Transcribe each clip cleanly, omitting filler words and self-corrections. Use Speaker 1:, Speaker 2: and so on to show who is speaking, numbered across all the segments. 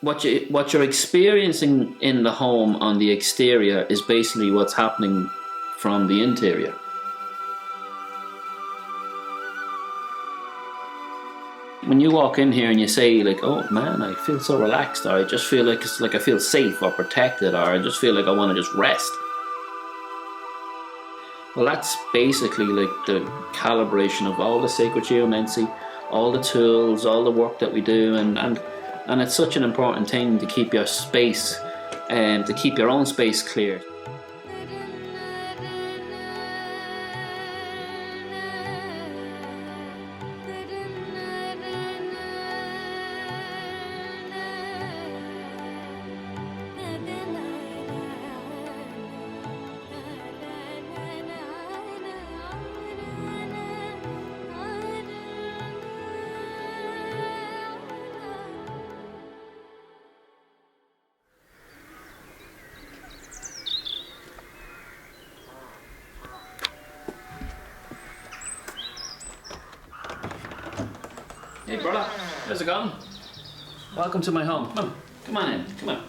Speaker 1: what you're experiencing in the home on the exterior is basically what's happening from the interior. When you walk in here and you say like, oh man, I feel so relaxed, or I just feel like it's like I feel safe or protected, or I just feel like I want to just rest. Well, that's basically like the calibration of all the sacred geomancy, all the tools, all the work that we do, and it's such an important thing to keep your space and to keep your own space clear. Hey brother, how's it going? Welcome to my home. Come on in, come on.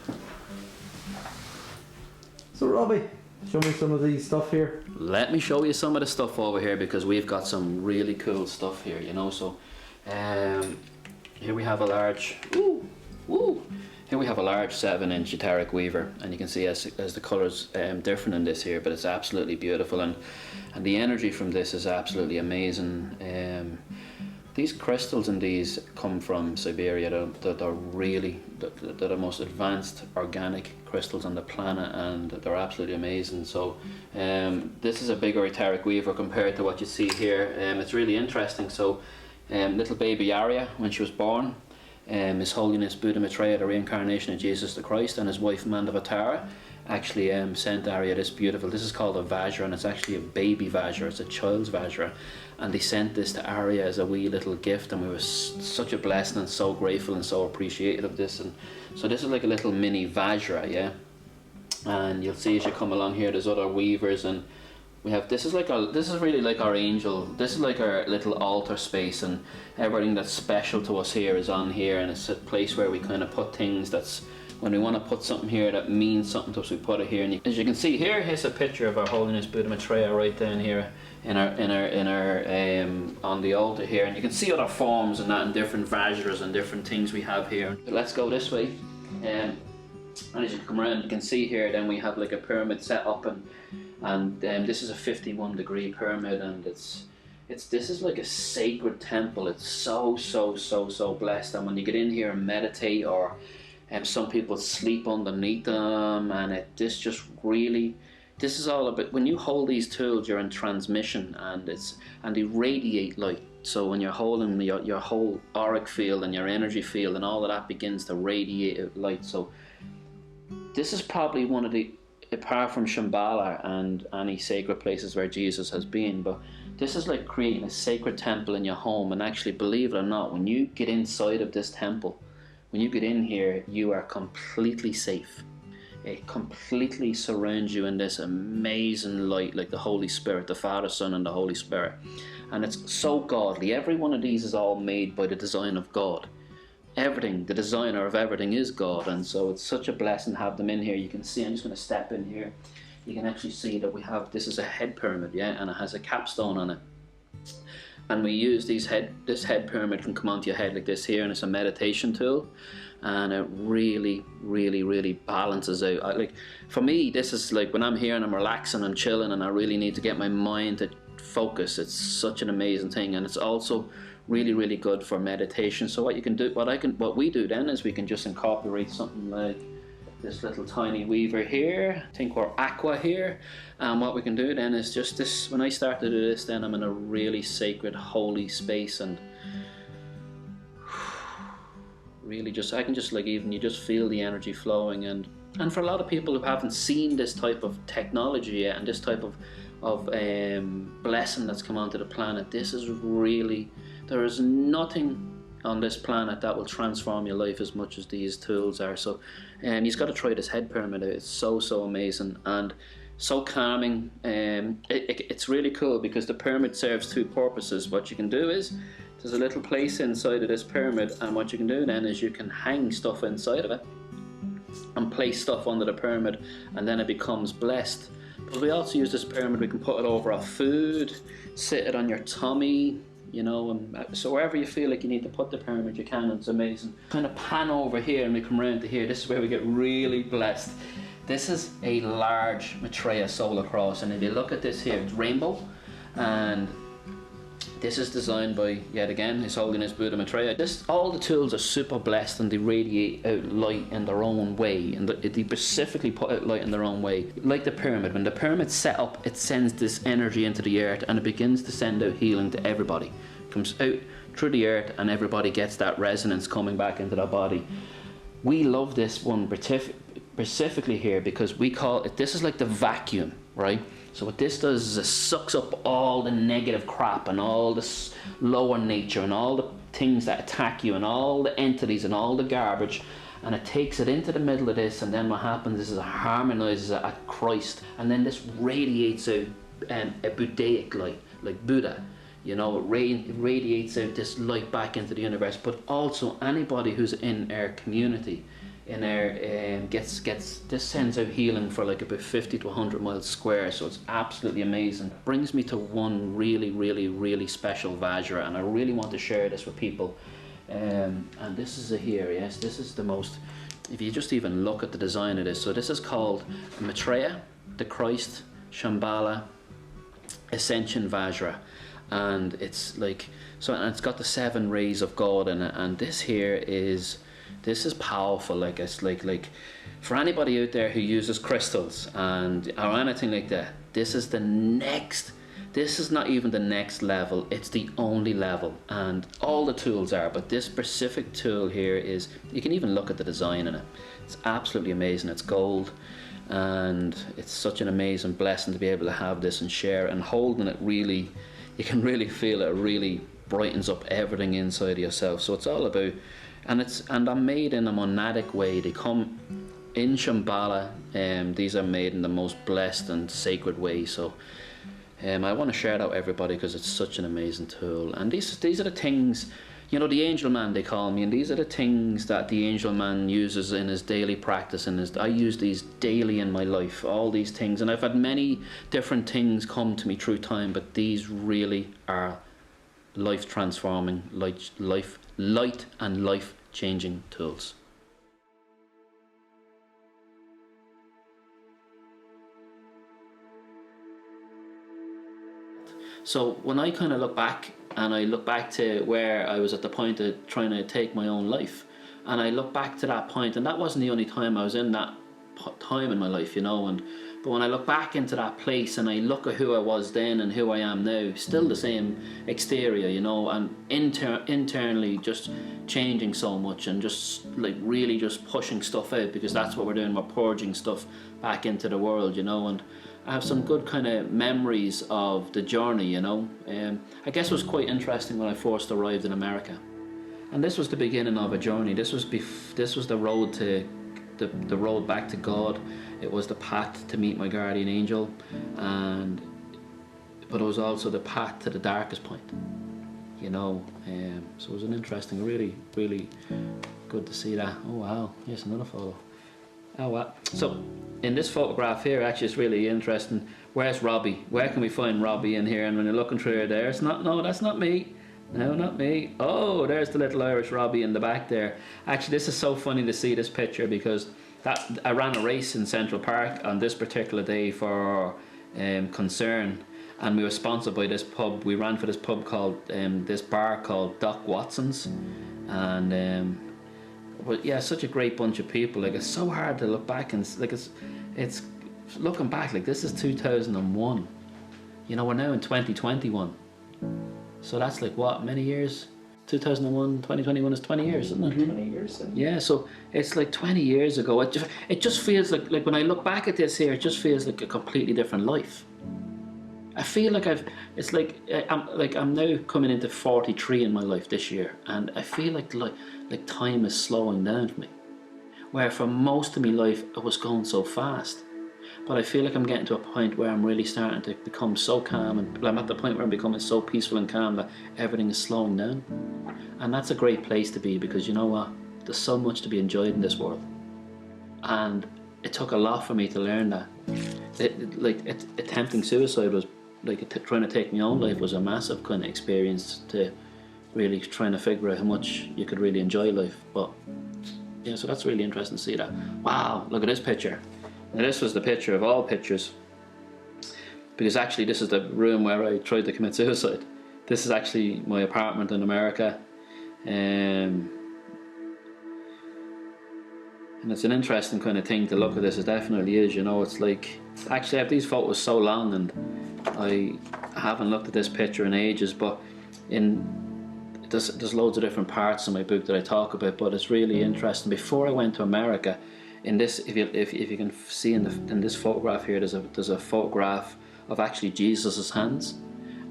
Speaker 2: So Robbie, show me some of the stuff here.
Speaker 1: Let me show you some of the stuff over here, because we've got some really cool stuff here, you know. So here we have a large, here we have a large 7-inch etheric weaver, and you can see as the colours different in this here, but it's absolutely beautiful, and the energy from this is absolutely amazing. These crystals in these come from Siberia. They're the most advanced organic crystals on the planet, and they're absolutely amazing. So this is a bigger etheric weaver compared to what you see here. It's really interesting. So little baby Arya, when she was born, His Holiness Buddha Maitreya, the reincarnation of Jesus the Christ, and his wife Mandavatara actually sent Arya this beautiful, this is called a Vajra, and it's actually a baby Vajra, it's a child's Vajra, and they sent this to Arya as a wee little gift, and we were such a blessing and so grateful and so appreciative of this. And so this is like a little mini Vajra, yeah, and you'll see as you come along here there's other weavers, and we have, this is really like our angel, this is like our little altar space, and everything that's special to us here is on here, and it's a place where we kind of put things that's, when we want to put something here that means something to us, we put it here. And as you can see here, here's a picture of our Holiness Buddha Maitreya right down here in our on the altar here, and you can see other forms and that, and different Vajras and different things we have here. But let's go this way, and as you come around, you can see here then we have like a pyramid set up, and this is a 51-degree pyramid, and this is like a sacred temple. It's so blessed, and when you get in here and meditate, or some people sleep underneath them, and this is all about, when you hold these tools, you're in transmission, and they radiate light. So when you're holding your whole auric field and your energy field and all of that begins to radiate light. So this is probably one of the, apart from Shambhala and any sacred places where Jesus has been, but this is like creating a sacred temple in your home. And actually, believe it or not, when you get inside of this temple, when you get in here, you are completely safe. It completely surrounds you in this amazing light, like the Holy Spirit, the Father, Son, and the Holy Spirit. And it's so godly. Every one of these is all made by the design of God. Everything, the designer of everything is God, and so it's such a blessing to have them in here. You can see, I'm just going to step in here. You can actually see that we have, this is a head pyramid, yeah, and it has a capstone on it. And we use this head pyramid can come onto your head like this here, and it's a meditation tool, and it really balances out. Like, for me, this is like when I'm here and I'm relaxing, I'm chilling, and I really need to get my mind to focus. It's such an amazing thing, and it's also really good for meditation. So what you can do, what we do then is we can just incorporate something like this little tiny weaver here. I think we're aqua here, and what we can do then is just this. When I start to do this, then I'm in a really sacred, holy space, and really just, I can just like, even you just feel the energy flowing. And for a lot of people who haven't seen this type of technology yet, and this type of blessing that's come onto the planet, this is really, there is nothing on this planet that will transform your life as much as these tools are. So you've got to try this head pyramid out. It's so amazing and so calming. It's really cool because the pyramid serves two purposes. What you can do is There's a little place inside of this pyramid, and what you can do then is you can hang stuff inside of it and place stuff under the pyramid, and then it becomes blessed. But we also use this pyramid, we can put it over our food, sit it on your tummy, you know, and so wherever you feel like you need to put the pyramid, you can. It's amazing. Kind of pan over here and we come around to here. This is where we get really blessed. This is a large Maitreya solar cross, and if you look at this here, it's rainbow, and this is designed by, yet again, His Holiness Buddha Maitreya. All the tools are super blessed, and they radiate out light in their own way, and they specifically put out light in their own way. Like the pyramid, when the pyramid's set up, it sends this energy into the earth, and it begins to send out healing to everybody. It comes out through the earth, and everybody gets that resonance coming back into their body. We love this one specifically here because we call it, this is like the vacuum, right? So what this does is it sucks up all the negative crap and all this lower nature and all the things that attack you and all the entities and all the garbage, and it takes it into the middle of this, and then what happens is it harmonizes it at Christ, and then this radiates out a Buddhaic light, like Buddha. You know, it radiates out this light back into the universe. But also anybody who's in our community, in our this sends out healing for like about 50 to 100 miles square. So it's absolutely amazing. It brings me to one really special Vajra, and I really want to share this with people. And this is it here. Yes, this is the most. If you just even look at the design of this, so this is called Maitreya, the Christ Shambhala Ascension Vajra. And it's like, so, and it's got the 7 rays of God in it, and this is powerful. Like, it's like for anybody out there who uses crystals and or anything like that, this is not even the next level, it's the only level, and all the tools are, but this specific tool here is, you can even look at the design in it, it's absolutely amazing. It's gold, and it's such an amazing blessing to be able to have this and share, and holding it really, you can really feel it really brightens up everything inside of yourself. So it's all about, and they're made in a monadic way. They come in Shambhala, these are made in the most blessed and sacred way. So I want to share that with everybody because it's such an amazing tool. And these are the things, you know, the angel man they call me, and these are the things that the angel man uses in his daily practice, and I use these daily in my life, all these things, and I've had many different things come to me through time, but these really are life transforming, light and life changing tools. So when I kind of look back, and I look back to where I was at the point of trying to take my own life, and I look back to that point, and that wasn't the only time I was in that time in my life, you know, but when I look back into that place and I look at who I was then and who I am now, still the same exterior, you know, and internally just changing so much, and just like really just pushing stuff out, because that's what we're doing, we're purging stuff back into the world, you know. And I have some good kind of memories of the journey, you know. I guess it was quite interesting when I first arrived in America, and this was the beginning of a journey. This was the road to the road back to God. It was the path to meet my guardian angel, but it was also the path to the darkest point, you know. So it was an interesting, really good to see that. Oh wow, here's another photo. Oh wow. So in this photograph here, actually, it's really interesting. Where's Robbie? Where can we find Robbie in here? And when you're looking through there, it's not. No, that's not me. No, not me. Oh, there's the little Irish Robbie in the back there. Actually, this is so funny to see this picture, because I ran a race in Central Park on this particular day for Concern, and we were sponsored by this pub. We ran for this pub called this bar called Doc Watson's, and but yeah, such a great bunch of people. Like, it's so hard to look back, and like it's looking back, like this is 2001. You know, we're now in 2021. So that's like what, many years? 2001, 2021 is 20 years, isn't it?
Speaker 2: 20 years.
Speaker 1: Yeah, so it's like 20 years ago. It just feels like when I look back at this here, it just feels like a completely different life. I feel like I'm now coming into 43 in my life this year, and I feel like time is slowing down for me. Where for most of my life it was going so fast. but I feel like I'm getting to a point where I'm really starting to become so calm, and I'm at the point where I'm becoming so peaceful and calm that everything is slowing down. And that's a great place to be, because you know what? There's so much to be enjoyed in this world. And it took a lot for me to learn that. Attempting suicide was trying to take my own life was a massive kind of experience to really trying to figure out how much you could really enjoy life. But yeah, so that's really interesting to see that. Wow, look at this picture. Now this was the picture of all pictures, because actually this is the room where I tried to commit suicide. This is actually my apartment in America. And it's an interesting kind of thing to look at this. It definitely is, you know. It's like, actually I have these photos so long and I haven't looked at this picture in ages, but there's loads of different parts in my book that I talk about, but it's really interesting. Before I went to America, in this, if you can see in this photograph here, there's a photograph of actually Jesus's hands,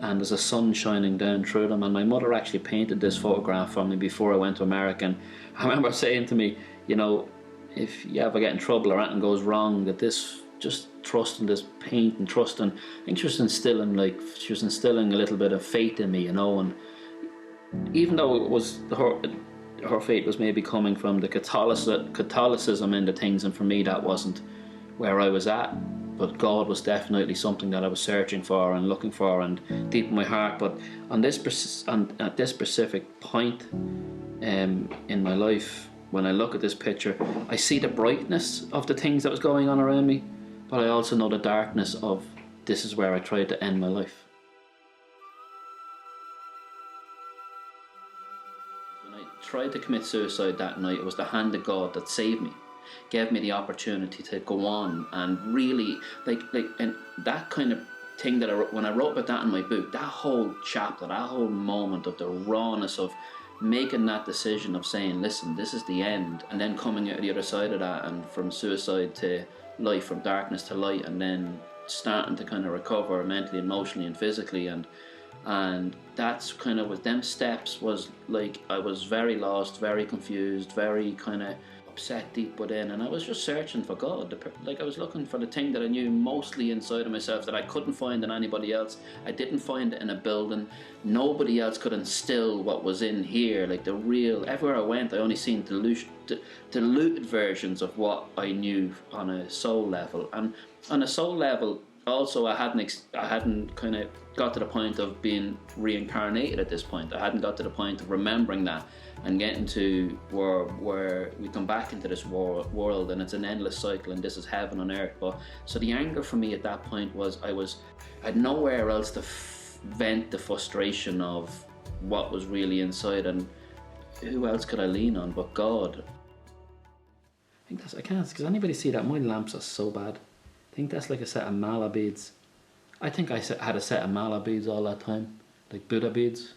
Speaker 1: and there's a sun shining down through them, and my mother actually painted this photograph for me before I went to America. And I remember saying to me, you know, if you ever get in trouble or anything goes wrong, that this, just trust in this paint and trust in, I think she was instilling a little bit of faith in me, you know. And even though it was her faith was maybe coming from the Catholicism end of things, and for me that wasn't where I was at, but God was definitely something that I was searching for and looking for and deep in my heart. But at this specific point in my life, when I look at this picture, I see the brightness of the things that was going on around me, but I also know the darkness of, this is where I tried to end my life. When I tried to commit suicide that night, it was the hand of God that saved me, gave me the opportunity to go on and really, and that kind of thing that when I wrote about that in my book, that whole chapter, that whole moment of the rawness of making that decision of saying, listen, this is the end, and then coming out of the other side of that, and from suicide to life, from darkness to light, and then starting to kind of recover mentally, emotionally and physically, and that's kind of, with them steps, was like, I was very lost, very confused, very kind of upset deep within, and I was just searching for God. Like, I was looking for the thing that I knew mostly inside of myself that I couldn't find in anybody else. I didn't find it in a building. Nobody else could instill what was in here. Like, the real, everywhere I went, I only seen diluted versions of what I knew on a soul level. And on a soul level, also, I hadn't kind of got to the point of being reincarnated at this point. I hadn't got to the point of remembering that and getting to where we come back into this world, and it's an endless cycle, and this is heaven on earth. But so the anger for me at that point was, I had nowhere else to vent the frustration of what was really inside, and who else could I lean on but God? I can't, because anybody see that? My lamps are so bad. I think that's like a set of mala beads. I think I had a set of mala beads all that time, like Buddha beads.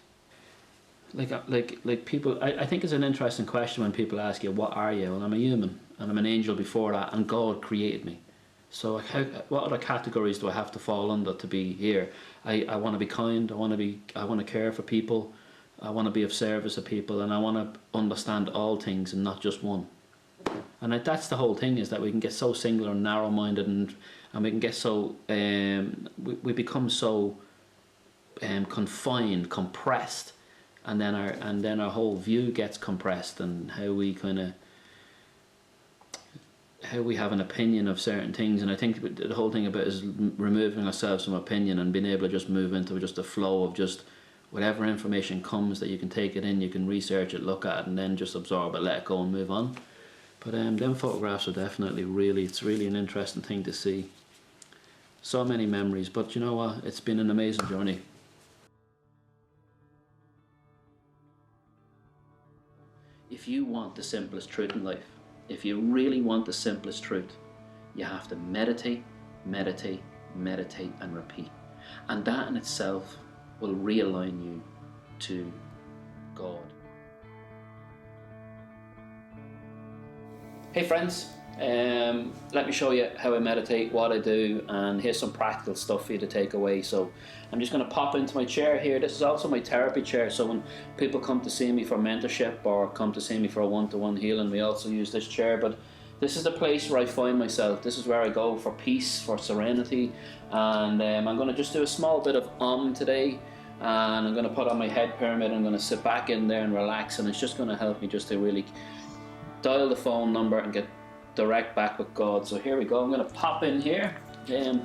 Speaker 1: Like people, I think it's an interesting question when people ask you, what are you? Well, I'm a human, and I'm an angel before that, and God created me. So what other categories do I have to fall under to be here? I want to be kind, I want to care for people, I want to be of service to people, and I want to understand all things and not just one. And that's the whole thing, is that we can get so singular and narrow-minded, and we can get so we become so confined, compressed, and then our whole view gets compressed, and how we have an opinion of certain things. And I think the whole thing about it is removing ourselves from opinion and being able to just move into just a flow of just whatever information comes, that you can take it in, you can research it, look at it, and then just absorb it, let it go and move on. But them photographs are definitely it's really an interesting thing to see. So many memories, but you know what? It's been an amazing journey. If you want the simplest truth in life, if you really want the simplest truth, you have to meditate, meditate, meditate, and repeat. And that in itself will realign you to God. Hey friends, let me show you how I meditate, what I do, and here's some practical stuff for you to take away. So I'm just going to pop into my chair here. This is also my therapy chair, so when people come to see me for mentorship or come to see me for a one-to-one healing, we also use this chair. But This is the place where I find myself. This is where I go for peace, for serenity, and I'm going to just do a small bit of today, and I'm going to put on my head pyramid. I'm going to sit back in there and relax, and it's just going to help me just to really dial the phone number and get direct back with God. So here we go. I'm going to pop in here. I'm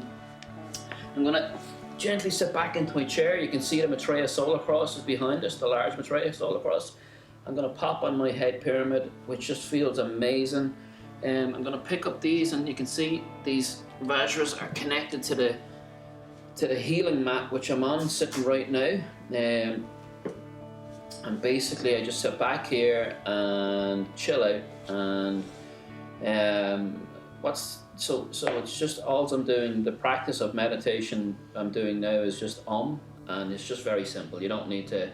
Speaker 1: going to gently sit back into my chair. You can see the Maitreya Solar Cross is behind us, the large Maitreya Solar Cross. I'm going to pop on my head pyramid, which just feels amazing. I'm going to pick up these, and you can see these Vajras are connected to the healing mat which I'm on, sitting right now. And basically I just sit back here and chill out, and so it's just all I'm doing. The practice of meditation I'm doing now is just and it's just very simple. You don't need to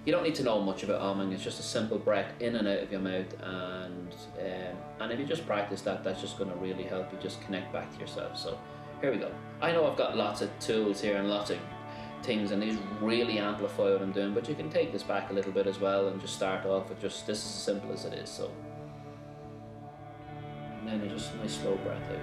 Speaker 1: know much about umming. It's just a simple breath in and out of your mouth, and if you just practice that, that's just going to really help you just connect back to yourself. So here we go. I know I've got lots of tools here and lots of things, and these really amplify what I'm doing, but you can take this back a little bit as well and just start off with just this, as simple as it is. So, and then you just nice slow breath out.